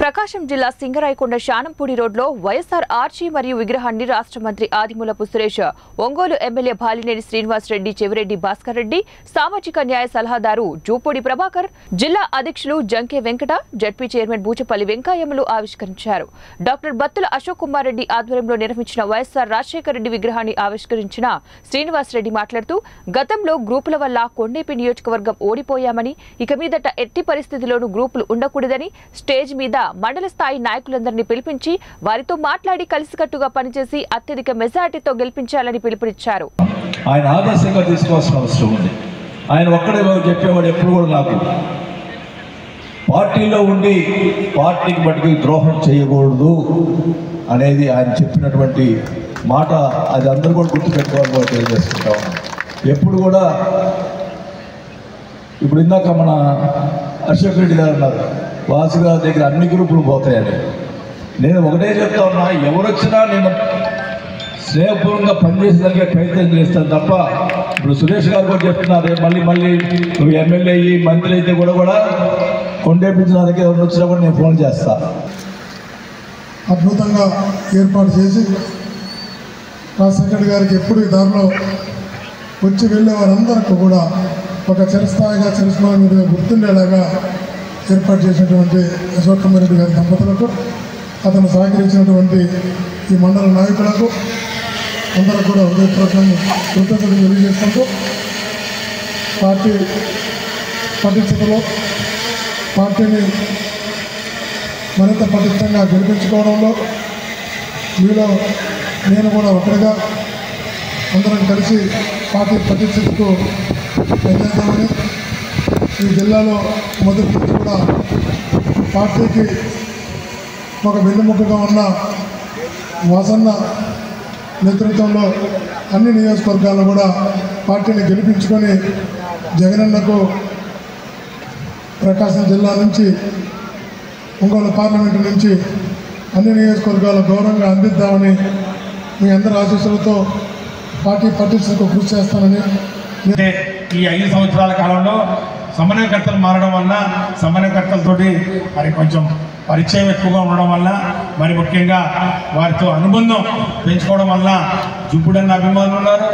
ప్రకాశం జిల్లా సింగరాయకొండ శానంపూడి రోడ్లో వైఎస్ఆర్ ఆర్చీ మరియు విగ్రహాన్ని రాష్ట్ర మంత్రి ఆదిమూలపు సురేష్, ఒంగోలు ఎమ్మెల్యే బాలినేని శ్రీనివాస్ రెడ్డి, చెవిరెడ్డి భాస్కర్ రెడ్డి, సామాజిక న్యాయ సలహాదారు జూపూడి ప్రభాకర్, జిల్లా అధ్యక్షులు జంకే వెంకట, జడ్పీ చైర్మన్ బూచపల్లి వెంకయ్యలు ఆవిష్కరించారు. డాక్టర్ బత్తుల అశోక్ కుమార్ రెడ్డి ఆధ్వర్యంలో నిర్మించిన వైఎస్ఆర్ రాజశేఖర రెడ్డి విగ్రహాన్ని ఆవిష్కరించిన శ్రీనివాస్ రెడ్డి మాట్లాడుతూ, గతంలో గ్రూపుల వల్ల కొండేపి నియోజకవర్గం ఓడిపోయామని, ఇక మీదట ఎట్టి పరిస్థితిలోనూ గ్రూపులు ఉండకూడదని, స్టేజ్ మీద మండల స్థాయి నాయకులందరినీ పిలిపించి వారితో మాట్లాడి కలిసికట్టుగా పనిచేసి అత్యధిక మెజారిటీతో గెలిపించాలని పిలుపునిచ్చారు. ఆయన ఆదర్శంగా తీసుకోవాల్సిన అవసరం ఉంది. ఆయన ఒక్కడే చెప్పేవాడు ఎప్పుడు కూడా నాకు పార్టీలో ఉండి పార్టీకి బట్టి ద్రోహం చేయకూడదు అనేది ఆయన చెప్పినటువంటి మాట. అది అందరూ కూడా గుర్తుపెట్టుకోవాలని కూడా తెలియజేసుకుంటాం. ఎప్పుడు కూడా ఇప్పుడు ఇందాక మన అశోక్ రెడ్డి గారు ఉన్నారు, వాసు గారి దగ్గర అన్ని గ్రూపులు పోతాయని. నేను ఒకటే చెప్తా ఉన్నా, ఎవరు వచ్చినా నేను స్నేహపూర్వకంగా పనిచేసేదానికి ప్రయత్నం చేస్తాను తప్ప, ఇప్పుడు సురేష్ గారు కూడా చెప్తున్నారు, మళ్ళీ నువ్వు ఎమ్మెల్యే అయ్యి మంత్రి అయితే కూడా కొండేపించడానికి ఎవరు వచ్చినా కూడా నేను ఫోన్ చేస్తా. అద్భుతంగా ఏర్పాటు చేసి రాజశేఖర్ గారికి ఎప్పుడు ఈ దారిలో వచ్చి వెళ్ళే వారందరికీ కూడా ఒక చిరస్థాయిగా చిరస్మరణీయంగా గుర్తుండేలాగా ఏర్పాటు చేసినటువంటి అశోక్ కుమార్ రెడ్డి గారి దంపతులకు, అతను సహకరించినటువంటి ఈ మండల నాయకులకు అందరూ కూడా హృదయపూర్వకంగా కృతజ్ఞతలు తెలియజేసుకుంటూ, పార్టీ పటిష్టతలో పార్టీని మరింత పటిష్టంగా గెలిపించుకోవడంలో మీలో నేను కూడా ఒకటిగా అందరం కలిసి పార్టీ పటిష్టతకు పనిచేద్దామని, ఈ జిల్లాలో మొదటి నుంచి కూడా పార్టీకి ఒక వెన్నెముకగా ఉన్న వాసన్న నేతృత్వంలో అన్ని నియోజకవర్గాల్లో కూడా పార్టీని గెలిపించుకొని జగనన్నకు ప్రకాశం జిల్లా నుంచి ఒంగోలు పార్లమెంటు నుంచి అన్ని నియోజకవర్గాల గౌరవంగా అందిద్దామని మీ అందరి ఆశీస్సులతో పార్టీ పటిష్టతకు కృషి చేస్తానని. ఈ 5 సంవత్సరాల కాలంలో సమన్వయకర్తలు మారడం వల్ల, సమన్వయకర్తలతోటి మరి కొంచెం పరిచయం ఎక్కువగా ఉండడం వల్ల, మరి ముఖ్యంగా వారితో అనుబంధం పెంచుకోవడం వల్ల జూపూడన్న అభిమానులు ఉన్నారు.